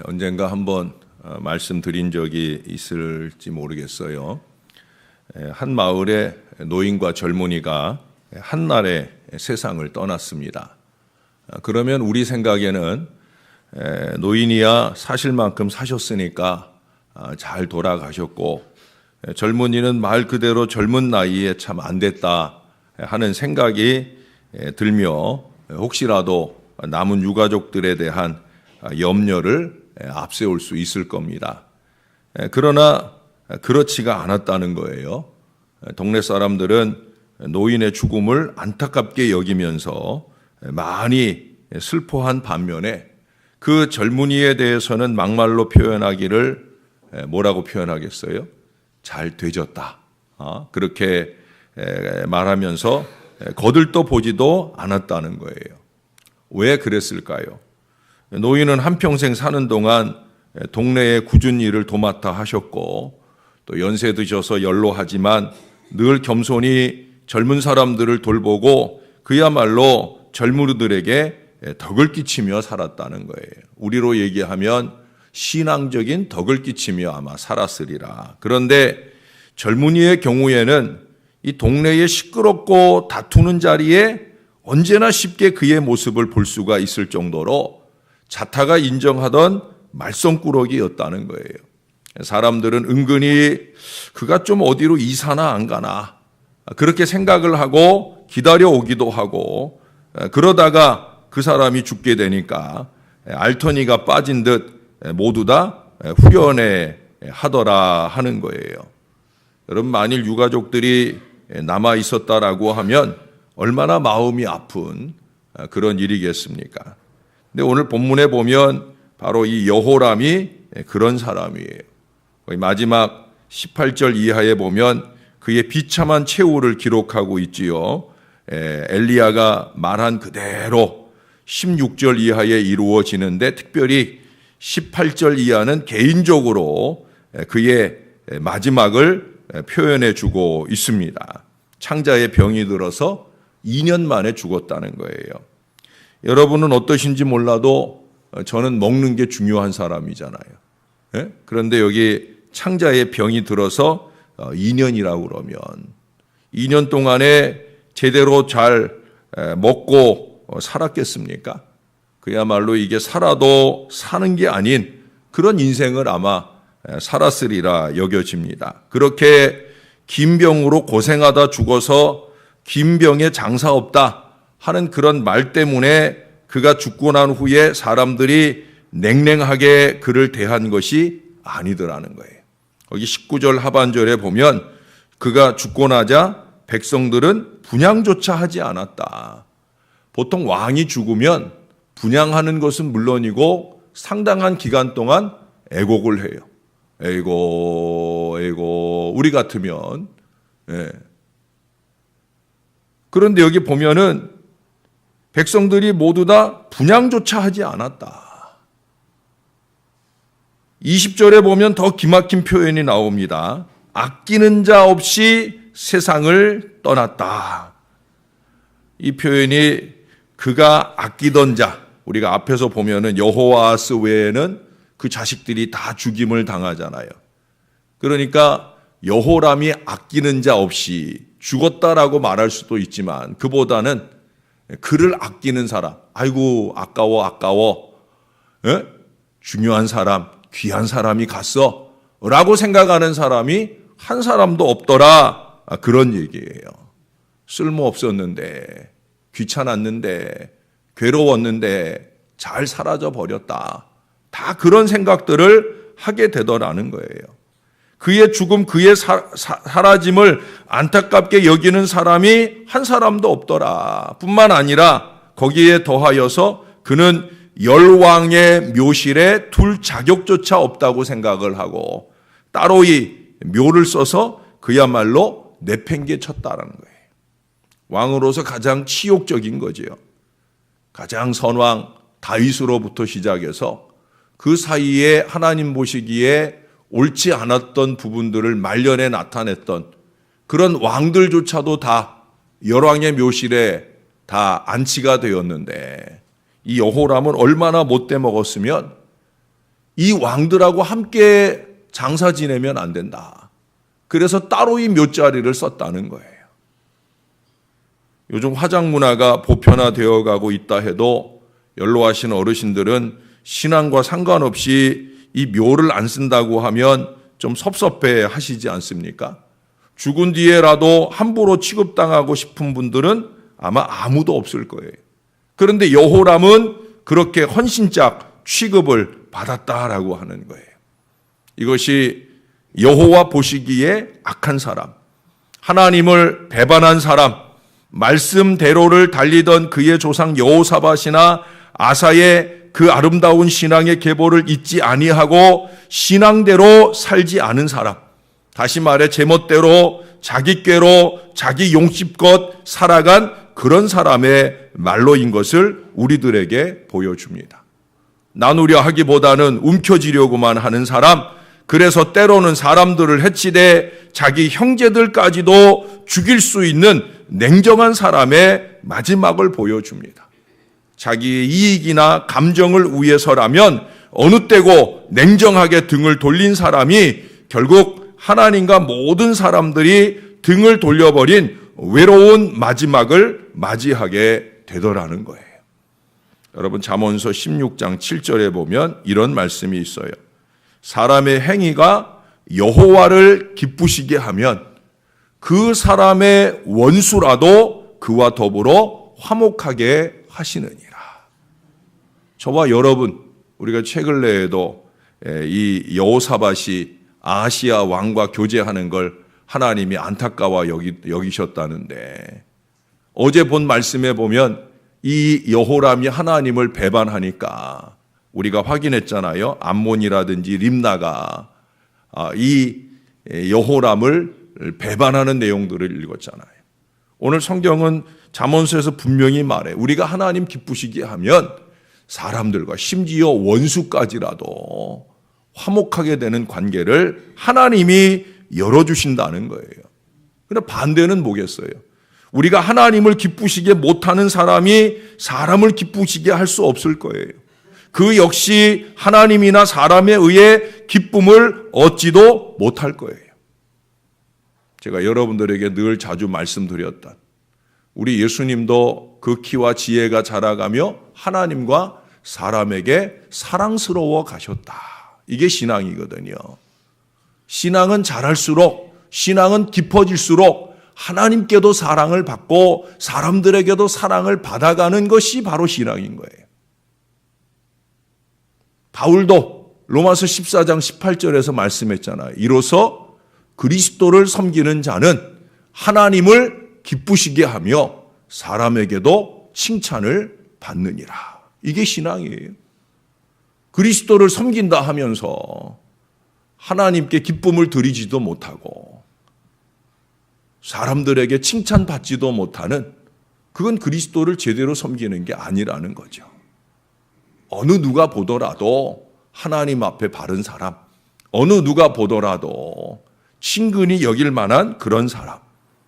언젠가 한번 말씀드린 적이 있을지 모르겠어요. 한 마을에 노인과 젊은이가 한날에 세상을 떠났습니다. 그러면 우리 생각에는 노인이야 사실 만큼 사셨으니까 잘 돌아가셨고, 젊은이는 말 그대로 젊은 나이에 참 안 됐다 하는 생각이 들며 혹시라도 남은 유가족들에 대한 염려를 앞세울 수 있을 겁니다. 그러나 그렇지가 않았다는 거예요. 동네 사람들은 노인의 죽음을 안타깝게 여기면서 많이 슬퍼한 반면에 그 젊은이에 대해서는 막말로 표현하기를 뭐라고 표현하겠어요? 잘 되졌다. 그렇게 말하면서 거들떠 보지도 않았다는 거예요. 왜 그랬을까요? 노인은 한평생 사는 동안 동네의 굳은 일을 도맡아 하셨고, 또 연세 드셔서 연로하지만 늘 겸손히 젊은 사람들을 돌보고 그야말로 젊은이들에게 덕을 끼치며 살았다는 거예요. 우리로 얘기하면 신앙적인 덕을 끼치며 아마 살았으리라. 그런데 젊은이의 경우에는 이 동네에 시끄럽고 다투는 자리에 언제나 쉽게 그의 모습을 볼 수가 있을 정도로 자타가 인정하던 말썽꾸러기였다는 거예요. 사람들은 은근히 그가 좀 어디로 이사나 안 가나 그렇게 생각을 하고 기다려 오기도 하고, 그러다가 그 사람이 죽게 되니까 알터니가 빠진 듯 모두 다 후련해 하더라 하는 거예요. 여러분, 만일 유가족들이 남아 있었다라고 하면 얼마나 마음이 아픈 그런 일이겠습니까? 근데 오늘 본문에 보면 바로 이 여호람이 그런 사람이에요. 마지막 18절 이하에 보면 그의 비참한 최후를 기록하고 있지요. 엘리야가 말한 그대로 16절 이하에 이루어지는데, 특별히 18절 이하는 개인적으로 그의 마지막을 표현해 주고 있습니다. 창자의 병이 들어서 2년 만에 죽었다는 거예요. 여러분은 어떠신지 몰라도 저는 먹는 게 중요한 사람이잖아요. 그런데 여기 창자의 병이 들어서 2년이라고 그러면 2년 동안에 제대로 잘 먹고 살았겠습니까? 그야말로 이게 살아도 사는 게 아닌 그런 인생을 아마 살았으리라 여겨집니다. 그렇게 긴 병으로 고생하다 죽어서 긴 병에 장사 없다 하는 그런 말 때문에 그가 죽고 난 후에 사람들이 냉랭하게 그를 대한 것이 아니더라는 거예요. 여기 19절 하반절에 보면 그가 죽고 나자 백성들은 분향조차 하지 않았다. 보통 왕이 죽으면 분향하는 것은 물론이고 상당한 기간 동안 애곡을 해요. 에이고 우리 같으면. 그런데 여기 보면은 백성들이 모두 다 분향조차 하지 않았다. 20절에 보면 더 기막힌 표현이 나옵니다. 아끼는 자 없이 세상을 떠났다. 이 표현이 그가 아끼던 자, 우리가 앞에서 보면은 여호아스 외에는 그 자식들이 다 죽임을 당하잖아요. 그러니까 여호람이 아끼는 자 없이 죽었다라고 말할 수도 있지만 그보다는 그를 아끼는 사람, 아이고 아까워, 중요한 사람, 귀한 사람이 갔어 라고 생각하는 사람이 한 사람도 없더라, 그런 얘기예요. 쓸모없었는데, 귀찮았는데, 괴로웠는데 잘 사라져 버렸다. 다 그런 생각들을 하게 되더라는 거예요. 그의 죽음, 그의 사라짐을 안타깝게 여기는 사람이 한 사람도 없더라. 뿐만 아니라 거기에 더하여서 그는 열왕의 묘실에 둘 자격조차 없다고 생각을 하고 따로 이 묘를 써서 그야말로 내팽개쳤다라는 거예요. 왕으로서 가장 치욕적인 거지요. 가장 선왕 다윗으로부터 시작해서 그 사이에 하나님 보시기에 옳지 않았던 부분들을 말년에 나타냈던 그런 왕들조차도 다 열왕의 묘실에 다 안치가 되었는데, 이 여호람은 얼마나 못돼 먹었으면 이 왕들하고 함께 장사 지내면 안 된다. 그래서 따로 이 묘자리를 썼다는 거예요. 요즘 화장 문화가 보편화되어 가고 있다 해도 연로하신 어르신들은 신앙과 상관없이 이 묘를 안 쓴다고 하면 좀 섭섭해 하시지 않습니까? 죽은 뒤에라도 함부로 취급당하고 싶은 분들은 아마 아무도 없을 거예요. 그런데 여호람은 그렇게 헌신짝 취급을 받았다라고 하는 거예요. 이것이 여호와 보시기에 악한 사람, 하나님을 배반한 사람, 말씀대로를 달리던 그의 조상 여호사밧이나 아사의 그 아름다운 신앙의 계보를 잊지 아니하고 신앙대로 살지 않은 사람, 다시 말해 제멋대로 자기 꾀로 자기 용심껏 살아간 그런 사람의 말로인 것을 우리들에게 보여줍니다. 나누려 하기보다는 움켜쥐려고만 하는 사람, 그래서 때로는 사람들을 해치되 자기 형제들까지도 죽일 수 있는 냉정한 사람의 마지막을 보여줍니다. 자기의 이익이나 감정을 위해서라면 어느 때고 냉정하게 등을 돌린 사람이 결국 하나님과 모든 사람들이 등을 돌려버린 외로운 마지막을 맞이하게 되더라는 거예요. 여러분, 잠언서 16장 7절에 보면 이런 말씀이 있어요. 사람의 행위가 여호와를 기쁘시게 하면 그 사람의 원수라도 그와 더불어 화목하게 하시느니라. 저와 여러분, 우리가 최근 내에도 이 여호사밧이 아하시야 왕과 교제하는 걸 하나님이 안타까워 여기셨다는데, 어제 본 말씀에 보면 이 여호람이 하나님을 배반하니까 우리가 확인했잖아요. 암몬이라든지 림나가 이 여호람을 배반하는 내용들을 읽었잖아요. 오늘 성경은 잠언서에서 분명히 말해, 우리가 하나님 기쁘시게 하면 사람들과 심지어 원수까지라도 화목하게 되는 관계를 하나님이 열어주신다는 거예요. 그런데 반대는 뭐겠어요? 우리가 하나님을 기쁘시게 못하는 사람이 사람을 기쁘시게 할 수 없을 거예요. 그 역시 하나님이나 사람에 의해 기쁨을 얻지도 못할 거예요. 제가 여러분들에게 늘 자주 말씀드렸던 우리 예수님도 그 키와 지혜가 자라가며 하나님과 사람에게 사랑스러워 가셨다. 이게 신앙이거든요. 신앙은 자랄수록, 신앙은 깊어질수록 하나님께도 사랑을 받고 사람들에게도 사랑을 받아가는 것이 바로 신앙인 거예요. 바울도 로마서 14장 18절에서 말씀했잖아요. 이로써 그리스도를 섬기는 자는 하나님을 기쁘시게 하며 사람에게도 칭찬을 받느니라. 이게 신앙이에요. 그리스도를 섬긴다 하면서 하나님께 기쁨을 드리지도 못하고 사람들에게 칭찬받지도 못하는, 그건 그리스도를 제대로 섬기는 게 아니라는 거죠. 어느 누가 보더라도 하나님 앞에 바른 사람, 어느 누가 보더라도 친근히 여길 만한 그런 사람,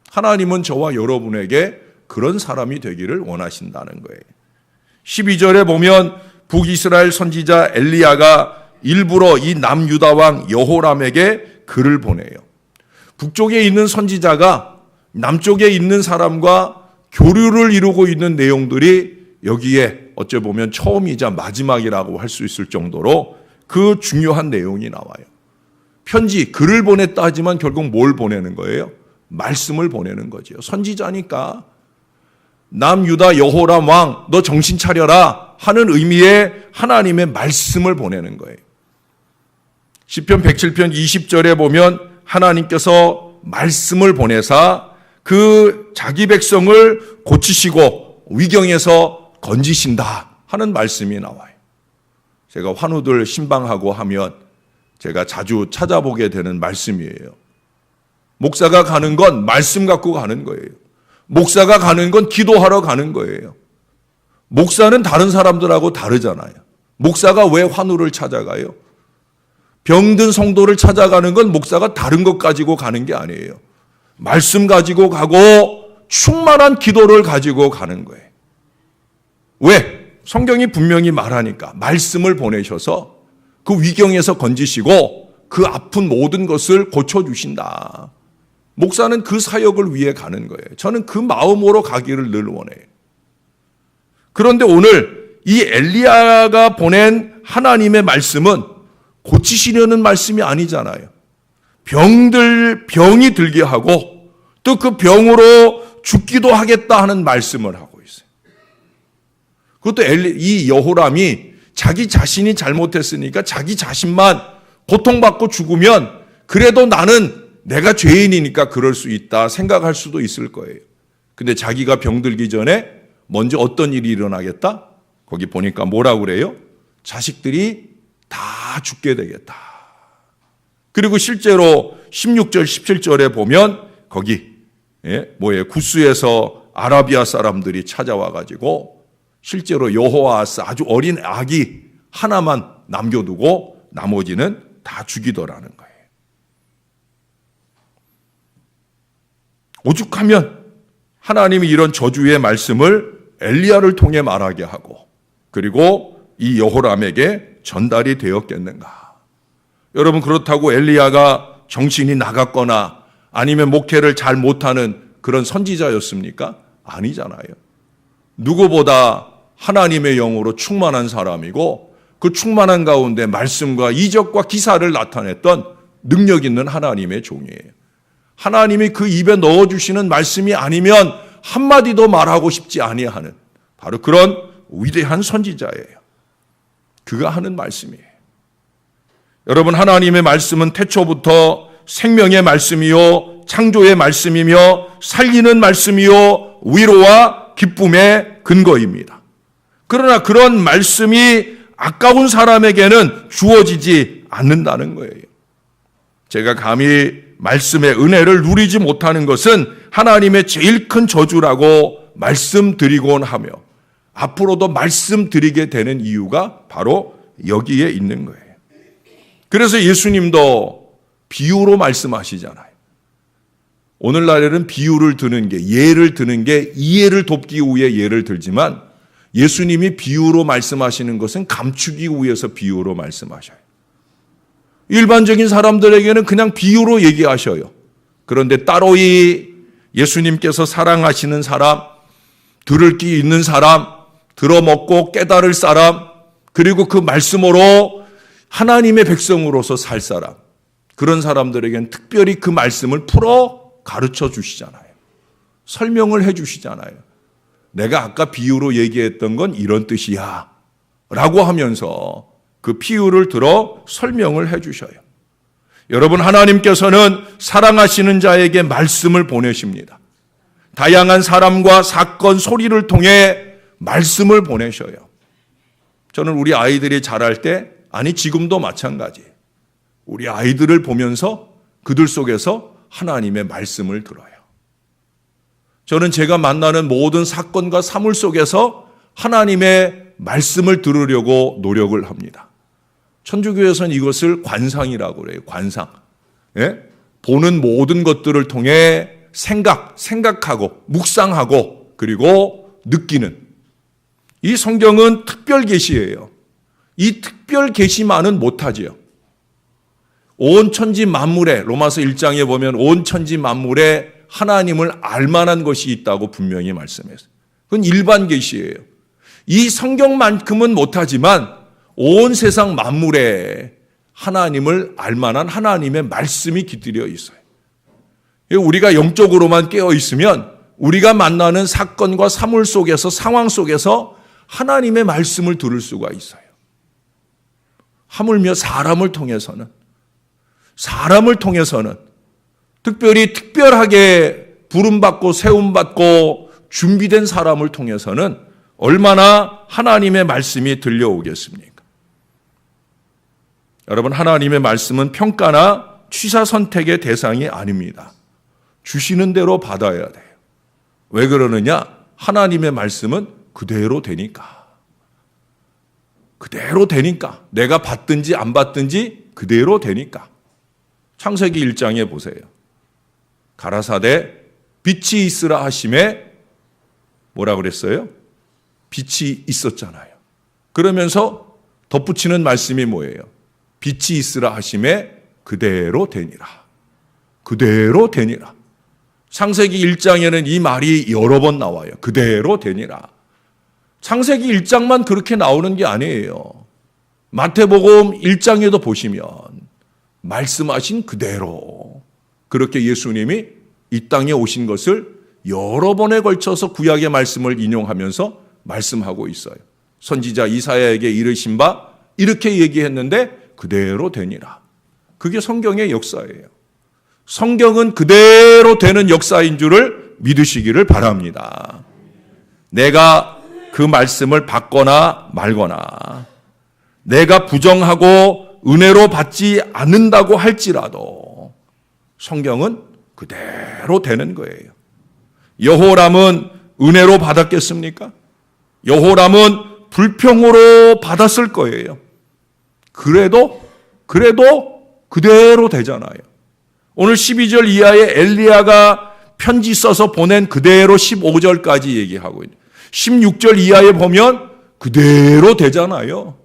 하나님은 저와 여러분에게 그런 사람이 되기를 원하신다는 거예요. 12절에 보면 북이스라엘 선지자 엘리야가 일부러 이 남유다 왕 여호람에게 글을 보내요. 북쪽에 있는 선지자가 남쪽에 있는 사람과 교류를 이루고 있는 내용들이 여기에 어째 보면 처음이자 마지막이라고 할 수 있을 정도로 그 중요한 내용이 나와요. 편지, 글을 보냈다 하지만 결국 뭘 보내는 거예요? 말씀을 보내는 거죠. 선지자니까 남유다 여호람 왕, 너 정신 차려라 하는 의미의 하나님의 말씀을 보내는 거예요. 시편 107편 20절에 보면 하나님께서 말씀을 보내사 그 자기 백성을 고치시고 위경에서 건지신다 하는 말씀이 나와요. 제가 환우들 신방하고 하면 제가 자주 찾아보게 되는 말씀이에요. 목사가 가는 건 말씀 갖고 가는 거예요. 목사가 가는 건 기도하러 가는 거예요. 목사는 다른 사람들하고 다르잖아요. 목사가 왜 환우를 찾아가요? 병든 성도를 찾아가는 건 목사가 다른 것 가지고 가는 게 아니에요. 말씀 가지고 가고 충만한 기도를 가지고 가는 거예요. 왜? 성경이 분명히 말하니까 말씀을 보내셔서 그 위경에서 건지시고 그 아픈 모든 것을 고쳐주신다. 목사는 그 사역을 위해 가는 거예요. 저는 그 마음으로 가기를 늘 원해요. 그런데 오늘 이 엘리야가 보낸 하나님의 말씀은 고치시려는 말씀이 아니잖아요. 병이 들게 하고 또 그 병으로 죽기도 하겠다 하는 말씀을 하고 있어요. 그것도 이 여호람이 자기 자신이 잘못했으니까 자기 자신만 고통받고 죽으면 그래도 나는 내가 죄인이니까 그럴 수 있다 생각할 수도 있을 거예요. 근데 자기가 병들기 전에 먼저 어떤 일이 일어나겠다? 거기 보니까 뭐라고 그래요? 자식들이 다 죽게 되겠다. 그리고 실제로 16절, 17절에 보면 거기 구스에서 아라비아 사람들이 찾아와가지고 실제로 여호아하스 아주 어린 아기 하나만 남겨두고 나머지는 다 죽이더라는 거예요. 오죽하면 하나님이 이런 저주의 말씀을 엘리야를 통해 말하게 하고 그리고 이 여호람에게 전달이 되었겠는가. 여러분, 그렇다고 엘리야가 정신이 나갔거나 아니면 목회를 잘 못하는 그런 선지자였습니까? 아니잖아요. 누구보다 하나님의 영으로 충만한 사람이고 그 충만한 가운데 말씀과 이적과 기사를 나타냈던 능력 있는 하나님의 종이에요. 하나님이 그 입에 넣어주시는 말씀이 아니면 한마디도 말하고 싶지 아니하는 바로 그런 위대한 선지자예요. 그가 하는 말씀이에요. 여러분, 하나님의 말씀은 태초부터 생명의 말씀이요 창조의 말씀이며 살리는 말씀이요 위로와 기쁨의 근거입니다. 그러나 그런 말씀이 아까운 사람에게는 주어지지 않는다는 거예요. 제가 감히 말씀의 은혜를 누리지 못하는 것은 하나님의 제일 큰 저주라고 말씀드리곤 하며 앞으로도 말씀드리게 되는 이유가 바로 여기에 있는 거예요. 그래서 예수님도 비유로 말씀하시잖아요. 오늘날에는 비유를 드는 게, 예를 드는 게 이해를 돕기 위해 예를 들지만 예수님이 비유로 말씀하시는 것은 감추기 위해서 비유로 말씀하셔요. 일반적인 사람들에게는 그냥 비유로 얘기하셔요. 그런데 따로이 예수님께서 사랑하시는 사람, 들을 귀 있는 사람, 들어먹고 깨달을 사람, 그리고 그 말씀으로 하나님의 백성으로서 살 사람, 그런 사람들에게는 특별히 그 말씀을 풀어 가르쳐 주시잖아요. 설명을 해 주시잖아요. 내가 아까 비유로 얘기했던 건 이런 뜻이야 라고 하면서 그 비유를 들어 설명을 해 주셔요. 여러분, 하나님께서는 사랑하시는 자에게 말씀을 보내십니다. 다양한 사람과 사건, 소리를 통해 말씀을 보내셔요. 저는 우리 아이들이 자랄 때, 아니 지금도 마찬가지, 우리 아이들을 보면서 그들 속에서 하나님의 말씀을 들어요. 저는 제가 만나는 모든 사건과 사물 속에서 하나님의 말씀을 들으려고 노력을 합니다. 천주교에서는 이것을 관상이라고 그래요. 관상. 보는 모든 것들을 통해 생각하고 묵상하고 그리고 느끼는, 이 성경은 특별 계시예요. 이 특별 계시만은 못하지요. 온 천지 만물에, 로마서 1장에 보면 온 천지 만물에 하나님을 알만한 것이 있다고 분명히 말씀했어요. 그건 일반 계시예요. 이 성경만큼은 못하지만 온 세상 만물에 하나님을 알만한 하나님의 말씀이 깃들여 있어요. 우리가 영적으로만 깨어 있으면 우리가 만나는 사건과 사물 속에서, 상황 속에서 하나님의 말씀을 들을 수가 있어요. 하물며 사람을 통해서는 특별하게 부름받고 세움받고 준비된 사람을 통해서는 얼마나 하나님의 말씀이 들려오겠습니까? 여러분, 하나님의 말씀은 평가나 취사 선택의 대상이 아닙니다. 주시는 대로 받아야 돼요. 왜 그러느냐? 하나님의 말씀은 그대로 되니까. 내가 받든지 안 받든지 그대로 되니까. 창세기 1장에 보세요. 가라사대 빛이 있으라 하심에 뭐라 그랬어요? 빛이 있었잖아요. 그러면서 덧붙이는 말씀이 뭐예요? 빛이 있으라 하심에 그대로 되니라. 그대로 되니라. 창세기 1장에는 이 말이 여러 번 나와요. 그대로 되니라. 창세기 1장만 그렇게 나오는 게 아니에요. 마태복음 1장에도 보시면 말씀하신 그대로 그렇게 예수님이 이 땅에 오신 것을 여러 번에 걸쳐서 구약의 말씀을 인용하면서 말씀하고 있어요. 선지자 이사야에게 이르신 바 이렇게 얘기했는데 그대로 되니라. 그게 성경의 역사예요. 성경은 그대로 되는 역사인 줄을 믿으시기를 바랍니다. 내가 그 말씀을 받거나 말거나 내가 부정하고 은혜로 받지 않는다고 할지라도 성경은 그대로 되는 거예요. 여호람은 은혜로 받았겠습니까? 여호람은 불평으로 받았을 거예요. 그래도 그대로 되잖아요. 오늘 12절 이하에 엘리야가 편지 써서 보낸 그대로 15절까지 얘기하고 있는 16절 이하에 보면 그대로 되잖아요.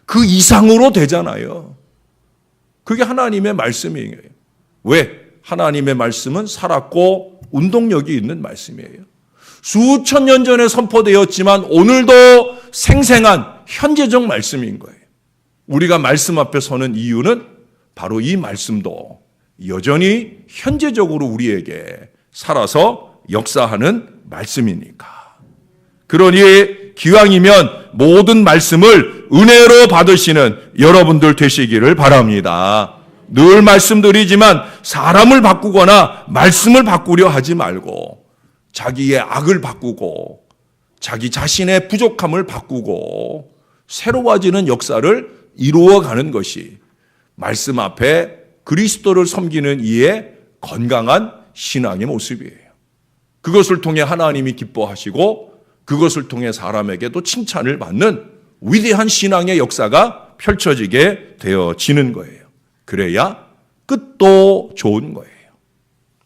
그 이상으로 되잖아요. 그게 하나님의 말씀이에요. 왜? 하나님의 말씀은 살았고 운동력이 있는 말씀이에요. 수천 년 전에 선포되었지만 오늘도 생생한 현재적 말씀인 거예요. 우리가 말씀 앞에 서는 이유는 바로 이 말씀도 여전히 현재적으로 우리에게 살아서 역사하는 말씀이니까. 그러니 기왕이면 모든 말씀을 은혜로 받으시는 여러분들 되시기를 바랍니다. 늘 말씀드리지만 사람을 바꾸거나 말씀을 바꾸려 하지 말고 자기의 악을 바꾸고 자기 자신의 부족함을 바꾸고 새로워지는 역사를 이루어가는 것이 말씀 앞에 그리스도를 섬기는 이의 건강한 신앙의 모습이에요. 그것을 통해 하나님이 기뻐하시고 그것을 통해 사람에게도 칭찬을 받는 위대한 신앙의 역사가 펼쳐지게 되어지는 거예요. 그래야 끝도 좋은 거예요.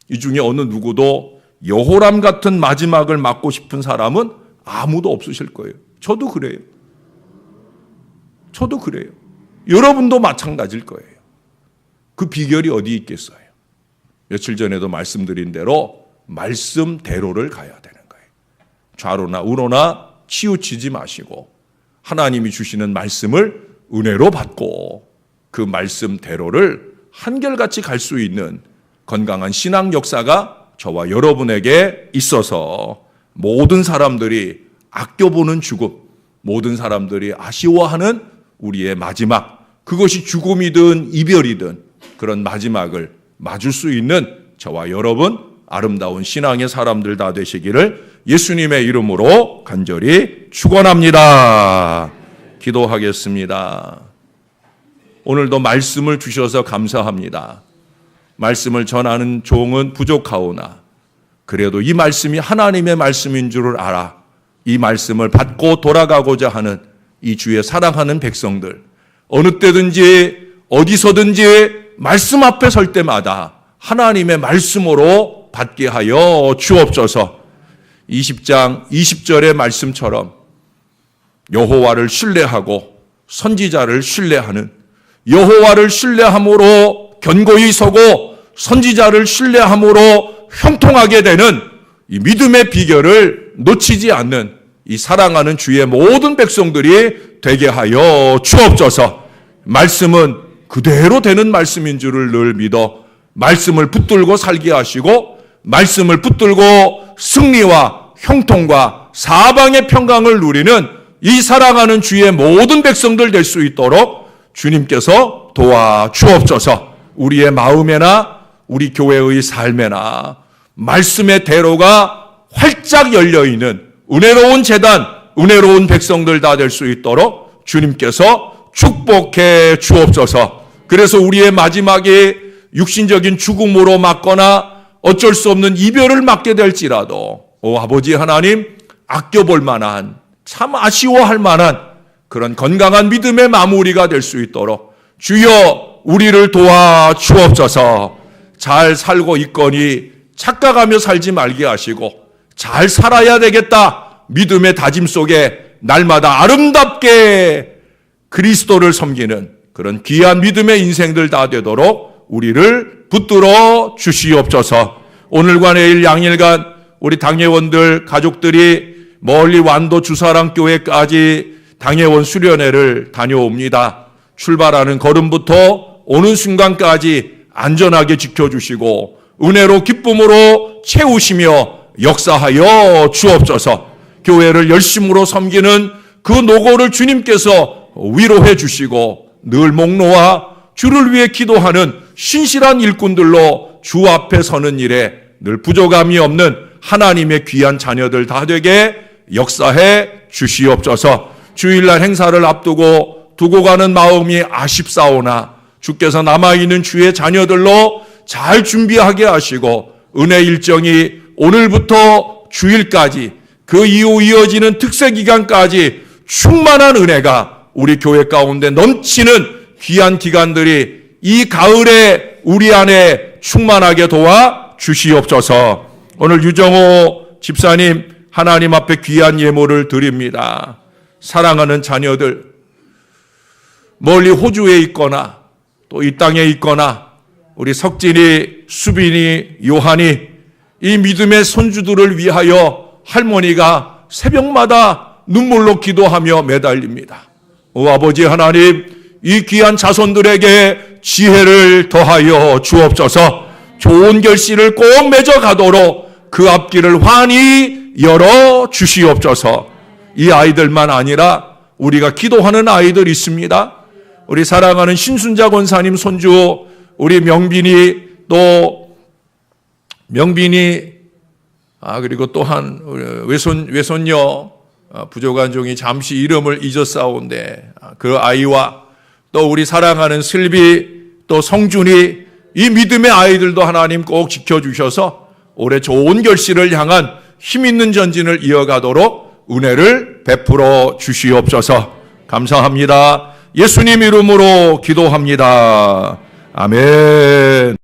이 중에 어느 누구도 여호람 같은 마지막을 맞고 싶은 사람은 아무도 없으실 거예요. 저도 그래요. 여러분도 마찬가지일 거예요. 그 비결이 어디 있겠어요? 며칠 전에도 말씀드린 대로 말씀대로를 가야 되는 거예요. 좌로나 우로나 치우치지 마시고 하나님이 주시는 말씀을 은혜로 받고 그 말씀대로를 한결같이 갈 수 있는 건강한 신앙 역사가 저와 여러분에게 있어서 모든 사람들이 아껴보는 죽음, 모든 사람들이 아쉬워하는 우리의 마지막, 그것이 죽음이든 이별이든 그런 마지막을 맞을 수 있는 저와 여러분 아름다운 신앙의 사람들 다 되시기를 예수님의 이름으로 간절히 축원합니다. 기도하겠습니다. 오늘도 말씀을 주셔서 감사합니다. 말씀을 전하는 종은 부족하오나 그래도 이 말씀이 하나님의 말씀인 줄을 알아 이 말씀을 받고 돌아가고자 하는 이 주의 사랑하는 백성들, 어느 때든지 어디서든지 말씀 앞에 설 때마다 하나님의 말씀으로 받게 하여 주옵소서. 20장 20절의 말씀처럼 여호와를 신뢰하고 선지자를 신뢰하는, 여호와를 신뢰함으로 견고히 서고 선지자를 신뢰함으로 형통하게 되는 이 믿음의 비결을 놓치지 않는 이 사랑하는 주의 모든 백성들이 되게 하여 주옵소서. 말씀은 그대로 되는 말씀인 줄을 늘 믿어 말씀을 붙들고 살게 하시고 말씀을 붙들고 승리와 형통과 사방의 평강을 누리는 이 사랑하는 주의 모든 백성들 될 수 있도록 주님께서 도와주옵소서. 우리의 마음에나 우리 교회의 삶에나 말씀의 대로가 활짝 열려있는 은혜로운 재단, 은혜로운 백성들 다 될 수 있도록 주님께서 축복해 주옵소서. 그래서 우리의 마지막이 육신적인 죽음으로 맞거나 어쩔 수 없는 이별을 맞게 될지라도 아버지 하나님, 아껴볼 만한, 참 아쉬워할 만한 그런 건강한 믿음의 마무리가 될 수 있도록 주여 우리를 도와 주옵소서. 잘 살고 있거니 착각하며 살지 말게 하시고 잘 살아야 되겠다 믿음의 다짐 속에 날마다 아름답게 그리스도를 섬기는 그런 귀한 믿음의 인생들 다 되도록 우리를 붙들어 주시옵소서. 오늘과 내일 양일간 우리 당회원들 가족들이 멀리 완도 주사랑교회까지 당회원 수련회를 다녀옵니다. 출발하는 걸음부터 오는 순간까지 안전하게 지켜주시고 은혜로 기쁨으로 채우시며 역사하여 주옵소서. 교회를 열심으로 섬기는 그 노고를 주님께서 위로해 주시고 늘 목 놓아 주를 위해 기도하는 신실한 일꾼들로 주 앞에 서는 일에 늘 부족함이 없는 하나님의 귀한 자녀들 다 되게 역사해 주시옵소서. 주일날 행사를 앞두고 두고 가는 마음이 아쉽사오나 주께서 남아있는 주의 자녀들로 잘 준비하게 하시고 은혜 일정이 오늘부터 주일까지 그 이후 이어지는 특세 기간까지 충만한 은혜가 우리 교회 가운데 넘치는 귀한 기간들이 이 가을에 우리 안에 충만하게 도와 주시옵소서. 오늘 유정호 집사님 하나님 앞에 귀한 예물을 드립니다. 사랑하는 자녀들 멀리 호주에 있거나 또 이 땅에 있거나 우리 석진이, 수빈이, 요한이 이 믿음의 손주들을 위하여 할머니가 새벽마다 눈물로 기도하며 매달립니다. 오 아버지 하나님, 이 귀한 자손들에게 지혜를 더하여 주옵소서. 좋은 결실을 꼭 맺어가도록 그 앞길을 환히 열어 주시옵소서. 이 아이들만 아니라 우리가 기도하는 아이들 있습니다. 우리 사랑하는 신순자 권사님 손주 우리 명빈이 또 그리고 또한 외손녀 부족한 종이 잠시 이름을 잊었사온데 그 아이와 또 우리 사랑하는 슬비 또 성준이 이 믿음의 아이들도 하나님 꼭 지켜주셔서 올해 좋은 결실을 향한 힘 있는 전진을 이어가도록 은혜를 베풀어 주시옵소서. 감사합니다. 예수님 이름으로 기도합니다. 아멘.